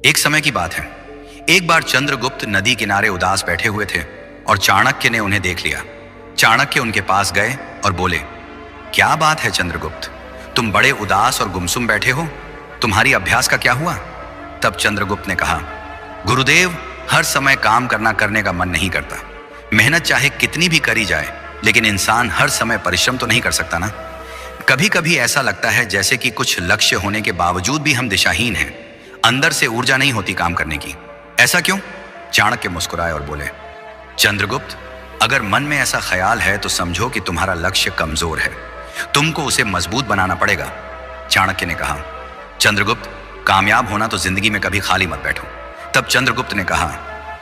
एक समय की बात है। एक बार चंद्रगुप्त नदी किनारे उदास बैठे हुए थे और चाणक्य ने उन्हें देख लिया। चाणक्य उनके पास गए और बोले, क्या बात है चंद्रगुप्त, तुम बड़े उदास और गुमसुम बैठे हो, तुम्हारी अभ्यास का क्या हुआ? तब चंद्रगुप्त ने कहा, गुरुदेव, हर समय काम करने का मन नहीं करता। मेहनत चाहे कितनी भी करी जाए, लेकिन इंसान हर समय परिश्रम तो नहीं कर सकता ना। कभी कभी ऐसा लगता है जैसे कि कुछ लक्ष्य होने के बावजूद भी हम दिशाहीन हैं, अंदर से ऊर्जा नहीं होती काम करने की। ऐसा क्यों? चाणक्य मुस्कुराए और बोले, चंद्रगुप्त, अगर मन में ऐसा ख्याल है तो समझो कि तुम्हारा लक्ष्य कमजोर है, तुमको उसे मजबूत बनाना पड़ेगा। चाणक्य ने कहा, चंद्रगुप्त, कामयाब होना तो जिंदगी में कभी खाली मत बैठो। तब चंद्रगुप्त ने कहा,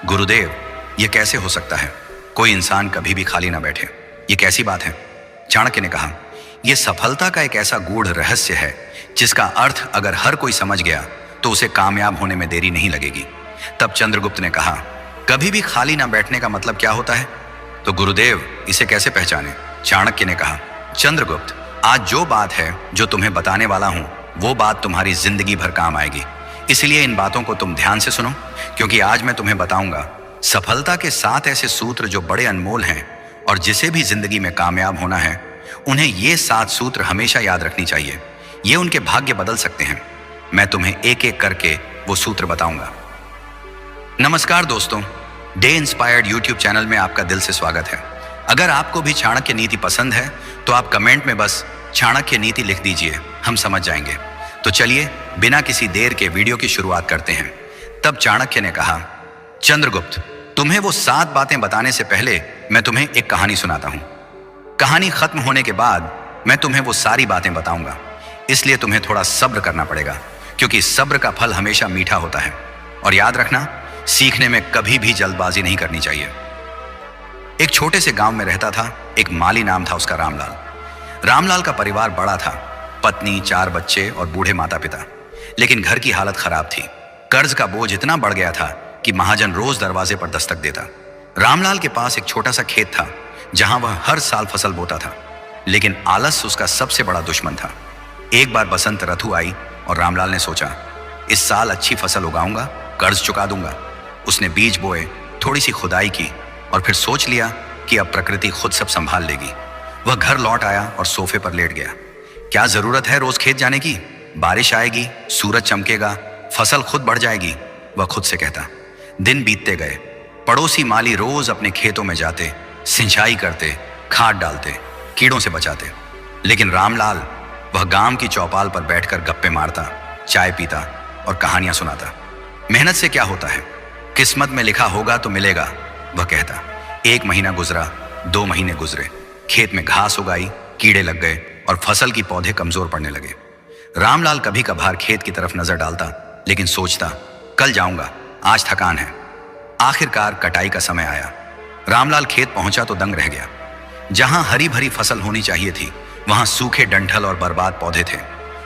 गुरुदेव, यह कैसे हो सकता है? कोई इंसान कभी भी खाली ना बैठे, ये कैसी बात है? चाणक्य ने कहा, यह सफलता का एक ऐसा गूढ़ रहस्य है जिसका अर्थ अगर हर कोई समझ गया तो उसे कामयाब होने में देरी नहीं लगेगी। तब चंद्रगुप्त ने कहा, कभी भी खाली ना बैठने का मतलब क्या होता है? तो गुरुदेव, इसे कैसे पहचाने? चाणक्य ने कहा, चंद्रगुप्त, आज जो बात है जो तुम्हें बताने वाला हूं, वो बात तुम्हारी जिंदगी भर काम आएगी। इसलिए इन बातों को तुम ध्यान से सुनो, क्योंकि आज मैं तुम्हें बताऊंगा सफलता के 7 ऐसे सूत्र जो बड़े अनमोल हैं, और जिसे भी जिंदगी में कामयाब होना है उन्हें ये 7 सूत्र हमेशा याद रखनी चाहिए। ये उनके भाग्य बदल सकते हैं। मैं तुम्हें एक एक करके वो सूत्र बताऊंगा। नमस्कार दोस्तों, डे इंस्पायर्ड यूट्यूब चैनल में आपका दिल से स्वागत है। अगर आपको भी चाणक्य नीति पसंद है तो आप कमेंट में बस चाणक्य नीति लिख दीजिए, हम समझ जाएंगे। तो चलिए बिना किसी देर के वीडियो की शुरुआत करते हैं। तब चाणक्य ने कहा, चंद्रगुप्त, तुम्हें वो 7 बातें बताने से पहले मैं तुम्हें एक कहानी सुनाता हूं। कहानी खत्म होने के बाद मैं तुम्हें वो सारी बातें बताऊंगा, इसलिए तुम्हें थोड़ा सब्र करना पड़ेगा, क्योंकि सब्र का फल हमेशा मीठा होता है। और याद रखना, सीखने में कभी भी जल्दबाजी नहीं करनी चाहिए। एक छोटे से गांव में रहता था एक माली, नाम था उसका रामलाल। रामलाल का परिवार बड़ा था, पत्नी, 4 बच्चे और बूढ़े माता पिता। लेकिन घर की हालत खराब थी। कर्ज का बोझ इतना बढ़ गया था कि महाजन रोज दरवाजे पर दस्तक देता। रामलाल के पास एक छोटा सा खेत था जहां वह हर साल फसल बोता था, लेकिन आलस उसका सबसे बड़ा दुश्मन था। एक बार बसंत ऋतु आई और रामलाल ने सोचा, इस साल अच्छी फसल उगाऊंगा, कर्ज चुका दूंगा। उसने बीज बोए, थोड़ी सी खुदाई की और फिर सोच लिया कि अब प्रकृति खुद सब संभाल लेगी। वह घर लौट आया और सोफे पर लेट गया। क्या जरूरत है रोज खेत जाने की? बारिश आएगी, सूरज चमकेगा, फसल खुद बढ़ जाएगी, वह खुद से कहता। दिन बीतते गए। पड़ोसी माली रोज अपने खेतों में जाते, सिंचाई करते, खाद डालते, कीड़ों से बचाते। लेकिन रामलाल, वह गांव की चौपाल पर बैठकर गप्पे मारता, चाय पीता और कहानियां सुनाता। मेहनत से क्या होता है, किस्मत में लिखा होगा तो मिलेगा, वह कहता। 1 महीना गुजरा, 2 महीने गुजरे, खेत में घास उगाई, कीड़े लग गए और फसल की पौधे कमजोर पड़ने लगे। रामलाल कभी कभार खेत की तरफ नजर डालता, लेकिन सोचता, कल जाऊंगा, आज थकान है। आखिरकार कटाई का समय आया। रामलाल खेत पहुंचा तो दंग रह गया। जहां हरी भरी फसल होनी चाहिए थी, वहां सूखे डंठल और बर्बाद पौधे थे।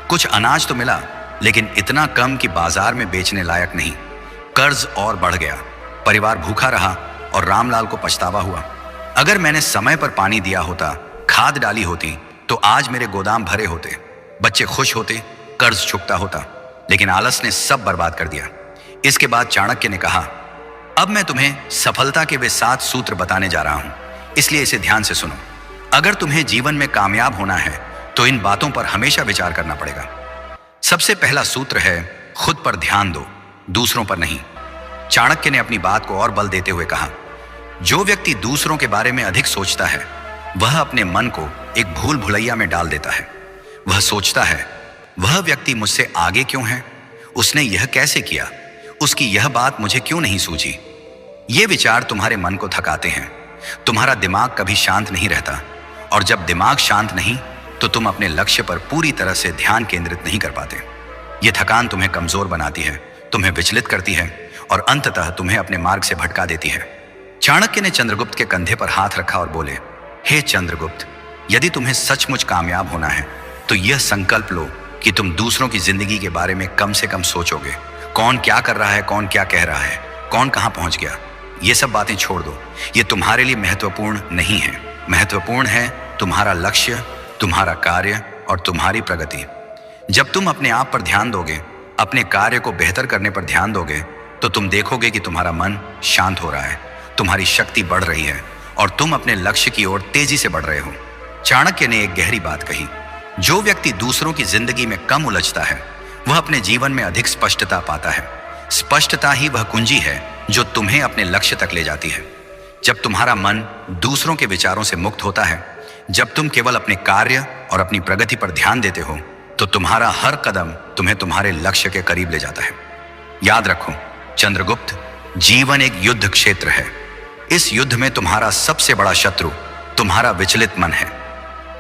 कुछ अनाज तो मिला, लेकिन इतना कम कि बाजार में बेचने लायक नहीं। कर्ज और बढ़ गया, परिवार भूखा रहा और रामलाल को पछतावा हुआ। अगर मैंने समय पर पानी दिया होता, खाद डाली होती, तो आज मेरे गोदाम भरे होते, बच्चे खुश होते, कर्ज चुकता होता। लेकिन आलस ने सब बर्बाद कर दिया। इसके बाद चाणक्य ने कहा, अब मैं तुम्हें सफलता के वे 7 सूत्र बताने जा रहा हूं, इसलिए इसे ध्यान से सुनो। अगर तुम्हें जीवन में कामयाब होना है तो इन बातों पर हमेशा विचार करना पड़ेगा। सबसे पहला सूत्र है, खुद पर ध्यान दो, दूसरों पर नहीं। चाणक्य ने अपनी बात को और बल देते हुए कहा, जो व्यक्ति दूसरों के बारे में अधिक सोचता है वह अपने मन को एक भूल भुलैया में डाल देता है। वह सोचता है, वह व्यक्ति मुझसे आगे क्यों है, उसने यह कैसे किया, उसकी यह बात मुझे क्यों नहीं सूझी। ये विचार तुम्हारे मन को थकाते हैं। तुम्हारा दिमाग कभी शांत नहीं रहता, और जब दिमाग शांत नहीं तो तुम अपने लक्ष्य पर पूरी तरह से ध्यान केंद्रित नहीं कर पाते। ये थकान तुम्हें कमजोर बनाती है, तुम्हें विचलित करती है और अंततः तुम्हें अपने मार्ग से भटका देती है। चाणक्य ने चंद्रगुप्त के कंधे पर हाथ रखा और बोले, हे चंद्रगुप्त, यदि तुम्हें सचमुच कामयाब होना है तो यह संकल्प लो कि तुम दूसरों की जिंदगी के बारे में कम से कम सोचोगे। कौन क्या कर रहा है, कौन क्या कह रहा है, कौन कहां पहुंच गया, ये सब बातें छोड़ दो। ये तुम्हारे लिए महत्वपूर्ण नहीं है। महत्वपूर्ण है तुम्हारा लक्ष्य, तुम्हारा कार्य और तुम्हारी प्रगति। जब तुम अपने आप पर ध्यान दोगे, अपने कार्य को बेहतर करने पर ध्यान दोगे तो तुम देखोगे कि तुम्हारा मन शांत हो रहा है, तुम्हारी शक्ति बढ़ रही है और तुम अपने लक्ष्य की ओर तेजी से बढ़ रहे हो। चाणक्य ने एक गहरी बात कही, जो व्यक्ति दूसरों की जिंदगी में कम उलझता है वह अपने जीवन में अधिक स्पष्टता पाता है। स्पष्टता ही वह कुंजी है जो तुम्हें अपने लक्ष्य तक ले जाती है। जब तुम्हारा मन दूसरों के विचारों से मुक्त होता है, जब तुम केवल अपने कार्य और अपनी प्रगति पर ध्यान देते हो, तो तुम्हारा हर कदम तुम्हें तुम्हारे लक्ष्य के करीब ले जाता है। याद रखो चंद्रगुप्त, जीवन एक युद्ध क्षेत्र है। इस युद्ध में तुम्हारा सबसे बड़ा शत्रु तुम्हारा विचलित मन है।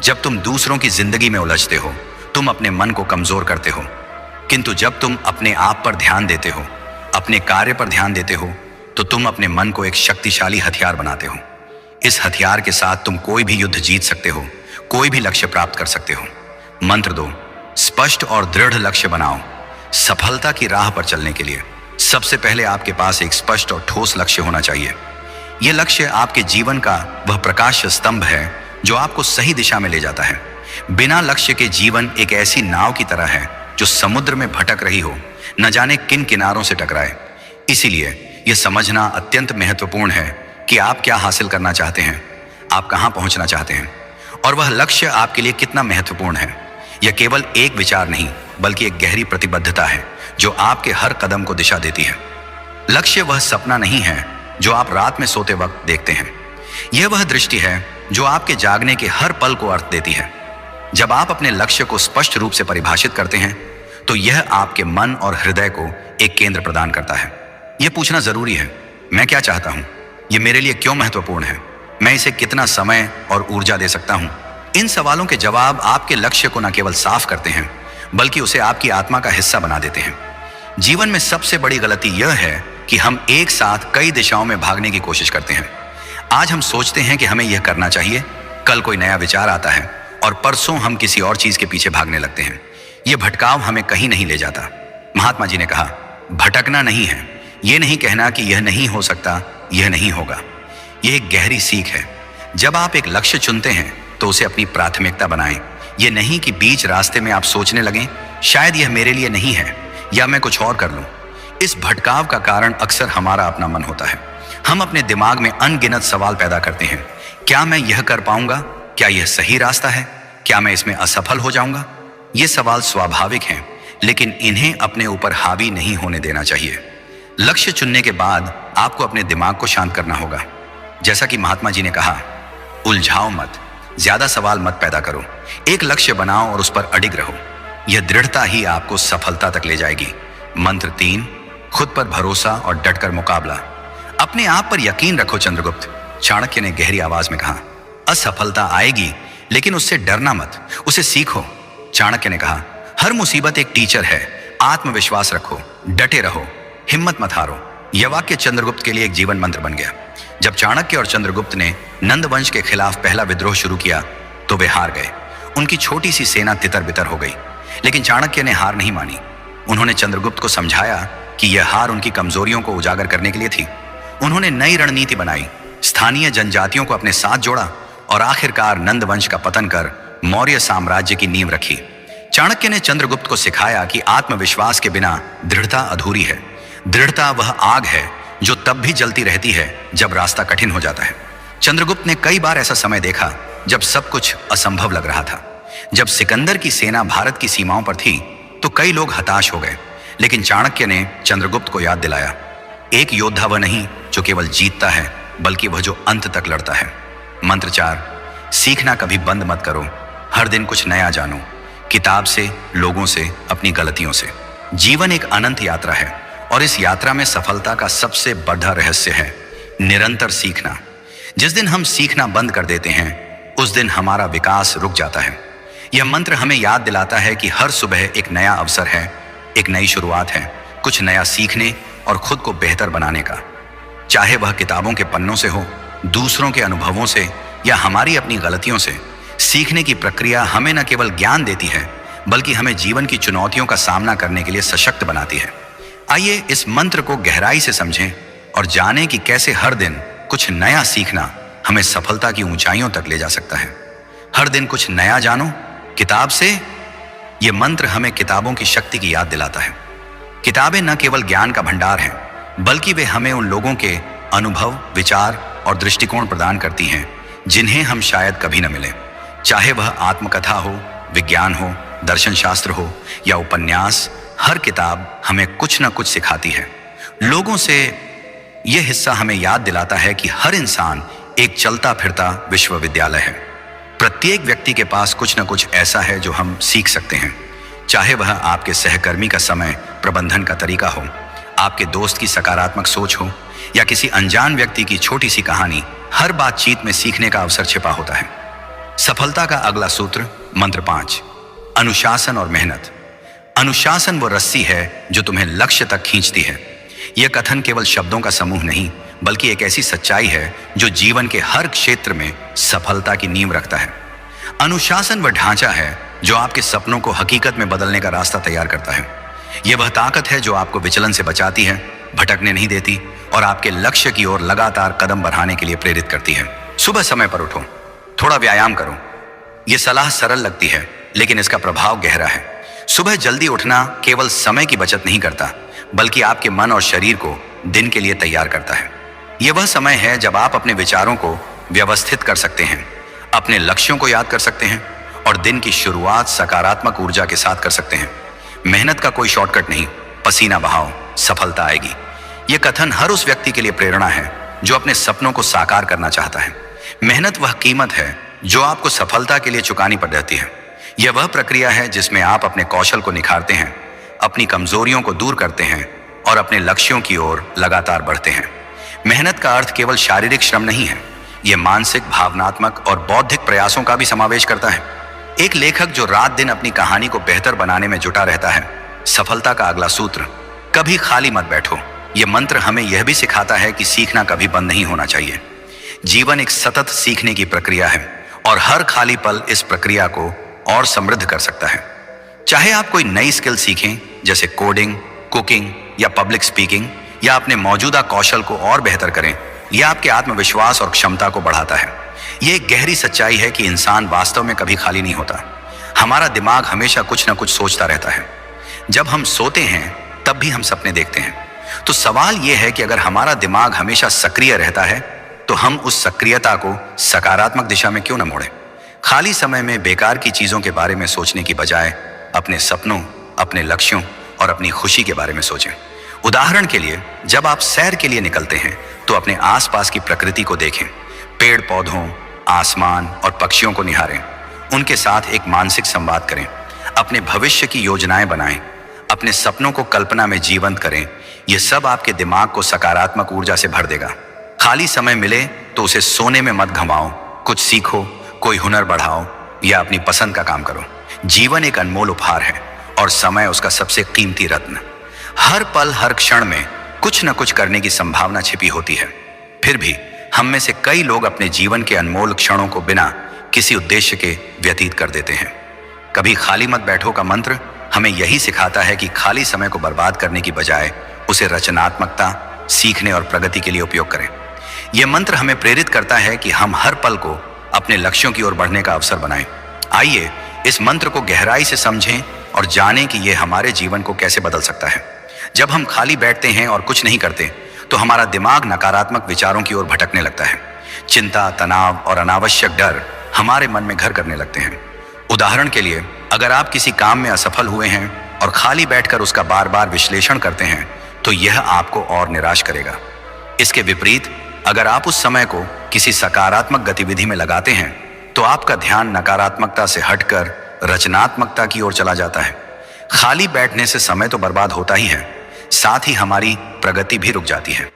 जब तुम दूसरों की जिंदगी में उलझते हो, तुम अपने मन को कमजोर करते हो, किंतु जब तुम अपने आप पर ध्यान देते हो, अपने कार्य पर ध्यान देते हो, तो तुम अपने मन को एक शक्तिशाली हथियार बनाते हो। इस हथियार के साथ तुम कोई भी युद्ध जीत सकते हो, कोई भी लक्ष्य प्राप्त कर सकते हो। मंत्र 2, स्पष्ट और दृढ़ लक्ष्य बनाओ। सफलता की राह पर चलने के लिए सबसे पहले आपके पास एक स्पष्ट और ठोस लक्ष्य होना चाहिए। यह लक्ष्य आपके जीवन का वह प्रकाश स्तंभ है जो आपको सही दिशा में ले जाता है। बिना लक्ष्य के जीवन एक ऐसी नाव की तरह है जो समुद्र में भटक रही हो, न जाने किन किनारों से टकराए। इसीलिए यह समझना अत्यंत महत्वपूर्ण है कि आप क्या हासिल करना चाहते हैं, आप कहां पहुंचना चाहते हैं और वह लक्ष्य आपके लिए कितना महत्वपूर्ण है। यह केवल एक विचार नहीं, बल्कि एक गहरी प्रतिबद्धता है जो आपके हर कदम को दिशा देती है। लक्ष्य वह सपना नहीं है जो आप रात में सोते वक्त देखते हैं। यह वह दृष्टि है जो आपके जागने के हर पल को अर्थ देती है। जब आप अपने लक्ष्य को स्पष्ट रूप से परिभाषित करते हैं, तो यह आपके मन और हृदय को एक केंद्र प्रदान करता है। यह पूछना जरूरी है, मैं क्या चाहता हूं, यह मेरे लिए क्यों महत्वपूर्ण है, मैं इसे कितना समय और ऊर्जा दे सकता हूं। इन सवालों के जवाब आपके लक्ष्य को न केवल साफ करते हैं, बल्कि उसे आपकी आत्मा का हिस्सा बना देते हैं। जीवन में सबसे बड़ी गलती यह है कि हम एक साथ कई दिशाओं में भागने की कोशिश करते हैं। आज हम सोचते हैं कि हमें यह करना चाहिए, कल कोई नया विचार आता है और परसों हम किसी और चीज के पीछे भागने लगते हैं। यह भटकाव हमें कहीं नहीं ले जाता। महात्मा जी ने कहा, भटकना नहीं है यह नहीं कहना कि यह नहीं हो सकता, यह नहीं होगा। यह एक गहरी सीख है। जब आप एक लक्ष्य चुनते हैं तो उसे अपनी प्राथमिकता बनाएं। यह नहीं कि बीच रास्ते में आप सोचने लगें, शायद यह मेरे लिए नहीं है या मैं कुछ और कर लूं। इस भटकाव का कारण अक्सर हमारा अपना मन होता है। हम अपने दिमाग में अनगिनत सवाल पैदा करते हैं। क्या मैं यह कर पाऊंगा? क्या यह सही रास्ता है? क्या मैं इसमें असफल हो जाऊंगा? ये सवाल स्वाभाविक हैं, लेकिन इन्हें अपने ऊपर हावी नहीं होने देना चाहिए। लक्ष्य चुनने के बाद आपको अपने दिमाग को शांत करना होगा। जैसा कि महात्मा जी ने कहा, उलझाओ मत, ज्यादा सवाल मत पैदा करो, एक लक्ष्य बनाओ और उस पर अडिग रहो। यह दृढ़ता ही आपको सफलता तक ले जाएगी। मंत्र 3, खुद पर भरोसा और डटकर मुकाबला। अपने आप पर यकीन रखो चंद्रगुप्त, चाणक्य ने गहरी आवाज में कहा। असफलता आएगी, लेकिन उससे डरना मत, उसे सीखो। चाणक्य ने कहा, हर मुसीबत एक टीचर है, आत्मविश्वास रखो, डटे रहो, हिम्मत मत हारो। यह वाक्य चंद्रगुप्त के लिए एक जीवन मंत्र बन गया। जब चाणक्य और चंद्रगुप्त ने नंद वंश के खिलाफ पहला विद्रोह शुरू किया तो वे हार गए। उनकी छोटी सी सेना तितर बितर हो गई, लेकिन चाणक्य ने हार नहीं मानी। उन्होंने चंद्रगुप्त को समझाया कि यह हार उनकी कमजोरियों को उजागर करने के लिए थी। उन्होंने नई रणनीति बनाई, स्थानीय जनजातियों को अपने साथ जोड़ा और आखिरकार नंद वंश का पतन कर मौर्य साम्राज्य की नींव रखी। चाणक्य ने चंद्रगुप्त को सिखाया कि आत्मविश्वास के बिना दृढ़ता अधूरी है। दृढ़ता वह आग है जो तब भी जलती रहती है जब रास्ता कठिन हो जाता है। चंद्रगुप्त ने कई बार ऐसा समय देखा जब सब कुछ असंभव लग रहा था। जब सिकंदर की सेना भारत की सीमाओं पर थी तो कई लोग हताश हो गए, लेकिन चाणक्य ने चंद्रगुप्त को याद दिलाया, एक योद्धा वह नहीं जो केवल जीतता है, बल्कि वह जो अंत तक लड़ता है। मंत्र 4, सीखना कभी बंद मत करो, हर दिन कुछ नया जानो, किताब से, लोगों से, अपनी गलतियों से। जीवन एक अनंत यात्रा है और इस यात्रा में सफलता का सबसे बड़ा रहस्य है निरंतर सीखना। जिस दिन हम सीखना बंद कर देते हैं उस दिन हमारा विकास रुक जाता है। यह मंत्र हमें याद दिलाता है कि हर सुबह एक नया अवसर है, एक नई शुरुआत है, कुछ नया सीखने और खुद को बेहतर बनाने का। चाहे वह किताबों के पन्नों से हो, दूसरों के अनुभवों से या हमारी अपनी गलतियों से। सीखने की प्रक्रिया हमें न केवल ज्ञान देती है, बल्कि हमें जीवन की चुनौतियों का सामना करने के लिए सशक्त बनाती है। आइए इस मंत्र को गहराई से समझें और जानें कि कैसे हर दिन कुछ नया सीखना हमें सफलता की ऊंचाइयों तक ले जा सकता है। हर दिन कुछ नया जानो, किताब से। यह मंत्र हमें किताबों की शक्ति की याद दिलाता है। किताबें न केवल ज्ञान का भंडार हैं, बल्कि वे हमें उन लोगों के अनुभव, विचार और दृष्टिकोण प्रदान करती हैं जिन्हें हम शायद कभी न मिले। चाहे वह आत्मकथा हो, विज्ञान हो, दर्शन शास्त्र हो या उपन्यास, हर किताब हमें कुछ न कुछ सिखाती है। लोगों से यह हिस्सा हमें याद दिलाता है कि हर इंसान एक चलता फिरता विश्वविद्यालय है। प्रत्येक व्यक्ति के पास कुछ न कुछ ऐसा है जो हम सीख सकते हैं। चाहे वह आपके सहकर्मी का समय प्रबंधन का तरीका हो, आपके दोस्त की सकारात्मक सोच हो या किसी अनजान व्यक्ति की छोटी सी कहानी, हर बातचीत में सीखने का अवसर छिपा होता है। सफलता का अगला सूत्र, मंत्र 5, अनुशासन और मेहनत। अनुशासन वो रस्सी है जो तुम्हें लक्ष्य तक खींचती है। यह कथन केवल शब्दों का समूह नहीं, बल्कि एक ऐसी सच्चाई है जो जीवन के हर क्षेत्र में सफलता की नींव रखता है। अनुशासन वह ढांचा है जो आपके सपनों को हकीकत में बदलने का रास्ता तैयार करता है। यह वह ताकत है जो आपको विचलन से बचाती है, भटकने नहीं देती और आपके लक्ष्य की ओर लगातार कदम बढ़ाने के लिए प्रेरित करती है। सुबह समय पर उठो, थोड़ा व्यायाम करो। यह सलाह सरल लगती है, लेकिन इसका प्रभाव गहरा है। सुबह जल्दी उठना केवल समय की बचत नहीं करता, बल्कि आपके मन और शरीर को दिन के लिए तैयार करता है। यह वह समय है जब आप अपने विचारों को व्यवस्थित कर सकते हैं, अपने लक्ष्यों को याद कर सकते हैं और दिन की शुरुआत सकारात्मक ऊर्जा के साथ कर सकते हैं। मेहनत का कोई शॉर्टकट नहीं, पसीना बहाओ, सफलता आएगी। यह कथन हर उस व्यक्ति के लिए प्रेरणा है जो अपने सपनों को साकार करना चाहता है। मेहनत वह कीमत है जो आपको सफलता के लिए चुकानी पड़ जाती है। यह वह प्रक्रिया है जिसमें आप अपने कौशल को निखारते हैं, अपनी कमजोरियों को दूर करते हैं और अपने लक्ष्यों की ओर लगातार बढ़ते हैं। मेहनत का अर्थ केवल शारीरिक श्रम नहीं है, यह मानसिक, भावनात्मक और बौद्धिक प्रयासों का भी समावेश करता है। एक लेखक जो रात दिन अपनी कहानी को बेहतर बनाने में जुटा रहता है। सफलता का अगला सूत्र, कभी खाली मत बैठो। यह मंत्र हमें यह भी सिखाता है कि सीखना कभी बंद नहीं होना चाहिए। जीवन एक सतत सीखने की प्रक्रिया है और हर खाली पल इस प्रक्रिया को और समृद्ध कर सकता है। चाहे आप कोई नई स्किल सीखें, जैसे कोडिंग, कुकिंग या पब्लिक स्पीकिंग, या अपने मौजूदा कौशल को और बेहतर करें, यह आपके आत्मविश्वास और क्षमता को बढ़ाता है। यह एक गहरी सच्चाई है कि इंसान वास्तव में कभी खाली नहीं होता। हमारा दिमाग हमेशा कुछ न कुछ सोचता रहता है। जब हम सोते हैं तब भी हम सपने देखते हैं। तो सवाल यह है कि अगर हमारा दिमाग हमेशा सक्रिय रहता है तो हम उस सक्रियता को सकारात्मक दिशा में क्यों न मोड़ें। खाली समय में बेकार की चीजों के बारे में सोचने की बजाय अपने सपनों, अपने लक्ष्यों और अपनी खुशी के बारे में सोचें। उदाहरण के लिए, जब आप सैर के लिए निकलते हैं तो अपने आसपास की प्रकृति को देखें। पेड़ पौधों, आसमान और पक्षियों को निहारें। उनके साथ एक मानसिक संवाद करें। अपने भविष्य की योजनाएं बनाएं। अपने सपनों को कल्पना में जीवंत करें। यह सब आपके दिमाग को सकारात्मक ऊर्जा से भर देगा। खाली समय मिले तो उसे सोने में मत गंवाओ। कुछ सीखो, कोई हुनर बढ़ाओ या अपनी पसंद का काम करो। जीवन एक अनमोल उपहार है और समय उसका सबसे कीमती रत्न। हर पल, हर क्षण में कुछ न कुछ करने की संभावना छिपी होती है। फिर भी हम में से कई लोग अपने जीवन के अनमोल क्षणों को बिना किसी उद्देश्य के व्यतीत कर देते हैं। कभी खाली मत बैठो का मंत्र हमें यही सिखाता है कि खाली समय को बर्बाद करने की बजाय उसे रचनात्मकता, सीखने और प्रगति के लिए उपयोग करें। यह मंत्र हमें प्रेरित करता है कि हम हर पल को अपने लक्ष्यों की ओर बढ़ने का अवसर बनाएं। आइए इस मंत्र को गहराई से समझें और जानें कि यह हमारे जीवन को कैसे बदल सकता है। जब हम खाली बैठते हैं और कुछ नहीं करते तो हमारा दिमाग नकारात्मक विचारों की ओर भटकने लगता है। चिंता, तनाव और अनावश्यक डर हमारे मन में घर करने लगते हैं। उदाहरण के लिए, अगर आप किसी काम में असफल हुए हैं और खाली बैठकर उसका बार बार विश्लेषण करते हैं तो यह आपको और निराश करेगा। इसके विपरीत, अगर आप उस समय को किसी सकारात्मक गतिविधि में लगाते हैं तो आपका ध्यान नकारात्मकता से हटकर रचनात्मकता की ओर चला जाता है। खाली बैठने से समय तो बर्बाद होता ही है, साथ ही हमारी प्रगति भी रुक जाती है।